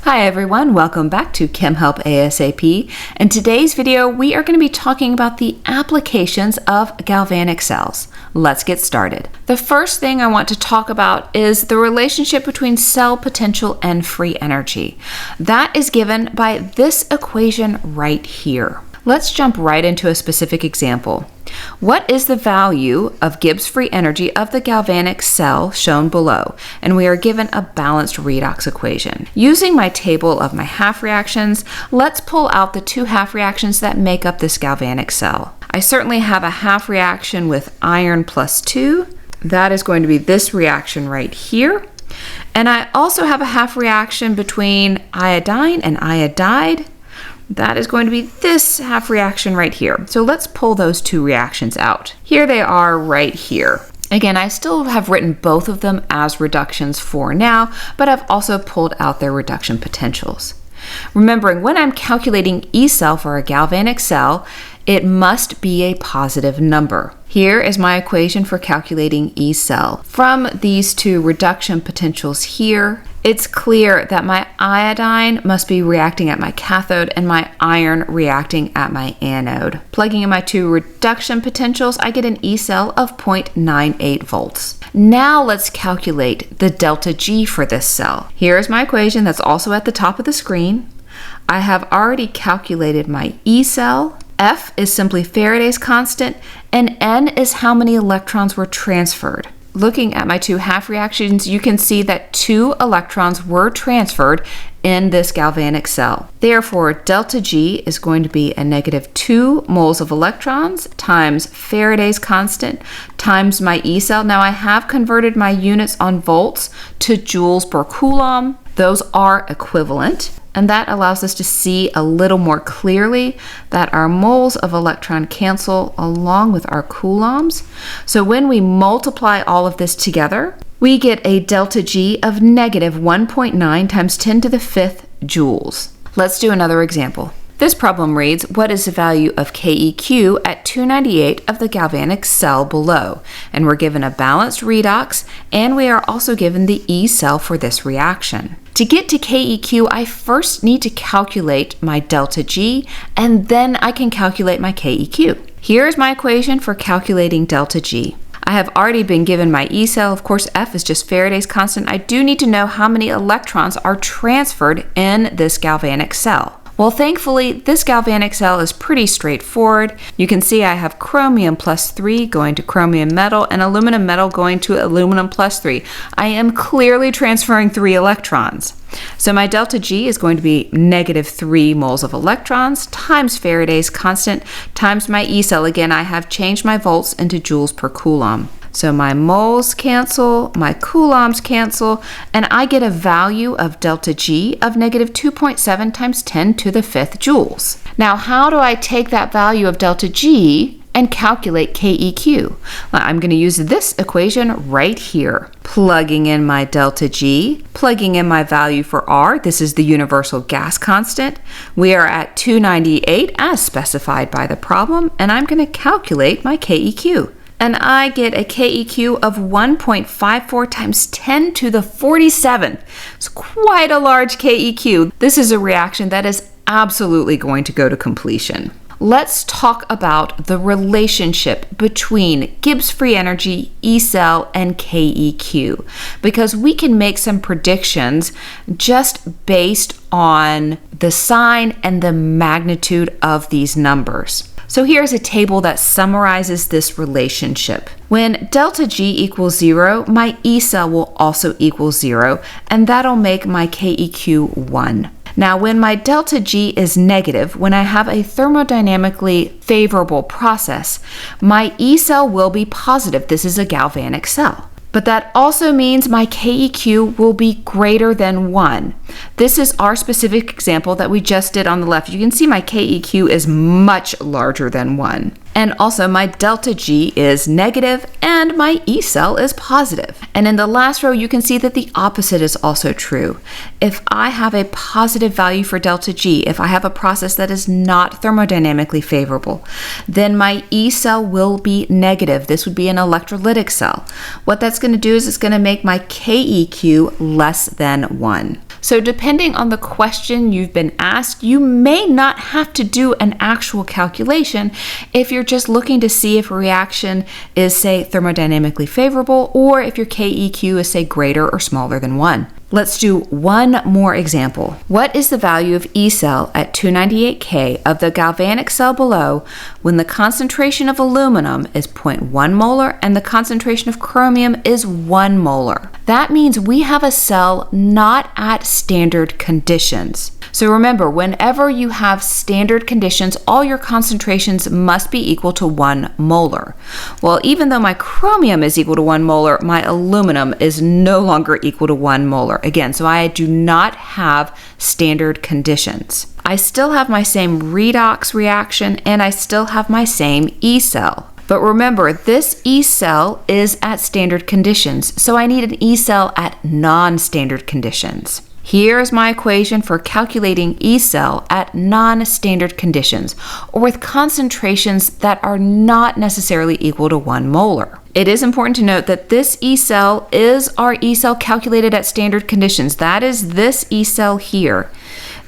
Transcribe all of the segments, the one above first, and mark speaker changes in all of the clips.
Speaker 1: Hi everyone, welcome back to Chem Help ASAP. In today's video, we are going to be talking about the applications of galvanic cells. Let's get started. The first thing I want to talk about is the relationship between cell potential and free energy. That is given by this equation right here. Let's jump right into a specific example. What is the value of Gibbs free energy of the galvanic cell shown below? And we are given a balanced redox equation. Using my table of my half reactions, let's pull out the two half reactions that make up this galvanic cell. I certainly have a half reaction with iron plus 2. That is going to be this reaction right here. And I also have a half reaction between iodine and iodide. That is going to be this half reaction right here. So let's pull those two reactions out. Here they are right here. Again, I still have written both of them as reductions for now, but I've also pulled out their reduction potentials. Remembering, when I'm calculating E cell for a galvanic cell, it must be a positive number. Here is my equation for calculating E cell. From these two reduction potentials here, it's clear that my iodine must be reacting at my cathode and my iron reacting at my anode. Plugging in my two reduction potentials, I get an E cell of 0.98 volts. Now let's calculate the delta G for this cell. Here is my equation that's also at the top of the screen. I have already calculated my E cell. F is simply Faraday's constant, and N is how many electrons were transferred. Looking at my two half reactions, you can see that 2 electrons were transferred in this galvanic cell. Therefore, delta G is going to be a negative 2 moles of electrons times Faraday's constant times my E cell. Now I have converted my units on volts to joules per coulomb. Those are equivalent. And that allows us to see a little more clearly that our moles of electron cancel along with our coulombs. So when we multiply all of this together, we get a delta G of negative 1.9 times 10 to the 5th joules. Let's do another example. This problem reads, what is the value of KEQ at 298 of the galvanic cell below? And we're given a balanced redox, and we are also given the E cell for this reaction. To get to KEQ, I first need to calculate my delta G, and then I can calculate my KEQ. Here's my equation for calculating delta G. I have already been given my E cell. Of course, F is just Faraday's constant. I do need to know how many electrons are transferred in this galvanic cell. Well, thankfully, this galvanic cell is pretty straightforward. You can see I have chromium plus 3 going to chromium metal and aluminum metal going to aluminum plus 3. I am clearly transferring 3 electrons. So my delta G is going to be negative 3 moles of electrons times Faraday's constant times my E cell. Again, I have changed my volts into joules per coulomb. So my moles cancel, my coulombs cancel, and I get a value of delta G of negative 2.7 times 10 to the 5th joules. Now, how do I take that value of delta G and calculate KEQ? Well, I'm going to use this equation right here. Plugging in my delta G, plugging in my value for R. This is the universal gas constant. We are at 298 as specified by the problem, and I'm going to calculate my KEQ. And I get a KEQ of 1.54 times 10 to the 47th. It's quite a large KEQ. This is a reaction that is absolutely going to go to completion. Let's talk about the relationship between Gibbs free energy, E cell, and KEQ, because we can make some predictions just based on the sign and the magnitude of these numbers. So here's a table that summarizes this relationship. When delta G equals 0, my E cell will also equal 0, and that'll make my KEQ 1. Now, when my delta G is negative, when I have a thermodynamically favorable process, my E cell will be positive. This is a galvanic cell. But that also means my KEQ will be greater than 1. This is our specific example that we just did on the left. You can see my KEQ is much larger than 1. And also my delta G is negative and my E cell is positive. And in the last row, you can see that the opposite is also true. If I have a positive value for delta G, if I have a process that is not thermodynamically favorable, then my E cell will be negative. This would be an electrolytic cell. What that's going to do is it's going to make my KEQ less than 1. So depending on the question you've been asked, you may not have to do an actual calculation if you're just looking to see if a reaction is, say, thermodynamically favorable, or if your KEQ is, say, greater or smaller than 1. Let's do one more example. What is the value of E cell at 298 K of the galvanic cell below when the concentration of aluminum is 0.1 molar and the concentration of chromium is 1 molar? That means we have a cell not at standard conditions. So remember, whenever you have standard conditions, all your concentrations must be equal to 1 molar. Well, even though my chromium is equal to 1 molar, my aluminum is no longer equal to 1 molar. Again, so I do not have standard conditions. I still have my same redox reaction and I still have my same E cell. But remember, this E cell is at standard conditions, so I need an E cell at non-standard conditions. Here's my equation for calculating E cell at non-standard conditions, or with concentrations that are not necessarily equal to 1 molar. It is important to note that this E cell is our E cell calculated at standard conditions. That is this E cell here.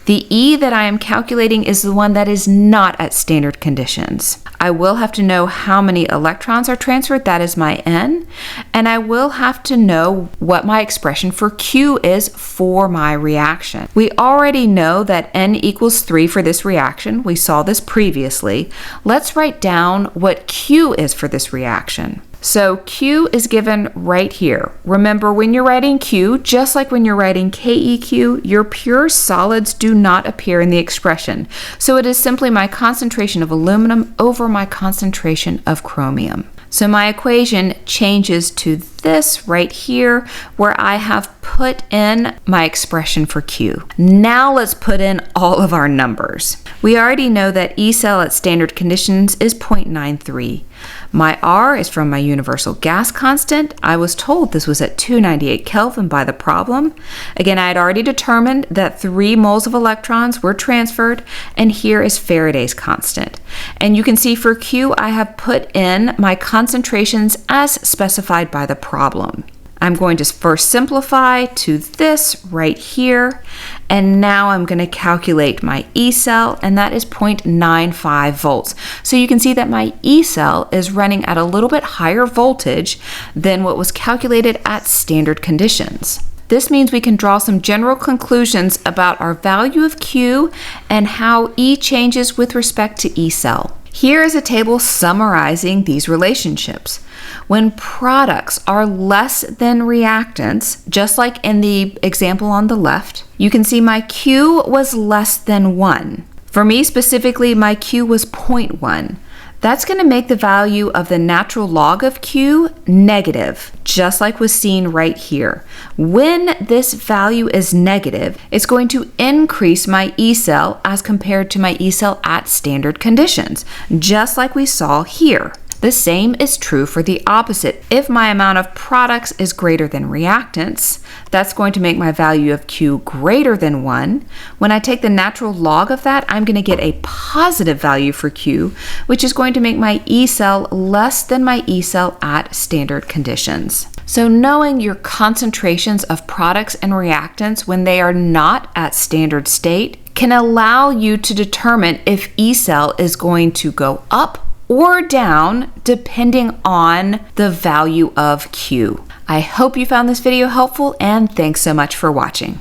Speaker 1: The E that I am calculating is the one that is not at standard conditions. I will have to know how many electrons are transferred, that is my N, and I will have to know what my expression for Q is for my reaction. We already know that N equals 3 for this reaction. We saw this previously. Let's write down what Q is for this reaction. So Q is given right here. Remember, when you're writing Q, just like when you're writing KEQ, your pure solids do not appear in the expression. So it is simply my concentration of aluminum over my concentration of chromium. So my equation changes to this right here, where I have put in my expression for Q. Now let's put in all of our numbers. We already know that E cell at standard conditions is 0.93. My R is from my universal gas constant. I was told this was at 298 Kelvin by the problem. Again, I had already determined that 3 moles of electrons were transferred, and here is Faraday's constant. And you can see for Q, I have put in my concentrations as specified by the problem. I'm going to first simplify to this right here, and now I'm going to calculate my E cell, and that is 0.95 volts. So you can see that my E cell is running at a little bit higher voltage than what was calculated at standard conditions. This means we can draw some general conclusions about our value of Q and how E changes with respect to E cell. Here is a table summarizing these relationships. When products are less than reactants, just like in the example on the left, you can see my Q was less than 1. For me specifically, my Q was 0.1. That's going to make the value of the natural log of Q negative, just like was seen right here. When this value is negative, it's going to increase my E cell as compared to my E cell at standard conditions, just like we saw here. The same is true for the opposite. If my amount of products is greater than reactants, that's going to make my value of Q greater than 1. When I take the natural log of that, I'm going to get a positive value for Q, which is going to make my E cell less than my E cell at standard conditions. So knowing your concentrations of products and reactants when they are not at standard state can allow you to determine if E cell is going to go up or down depending on the value of Q. I hope you found this video helpful, and thanks so much for watching.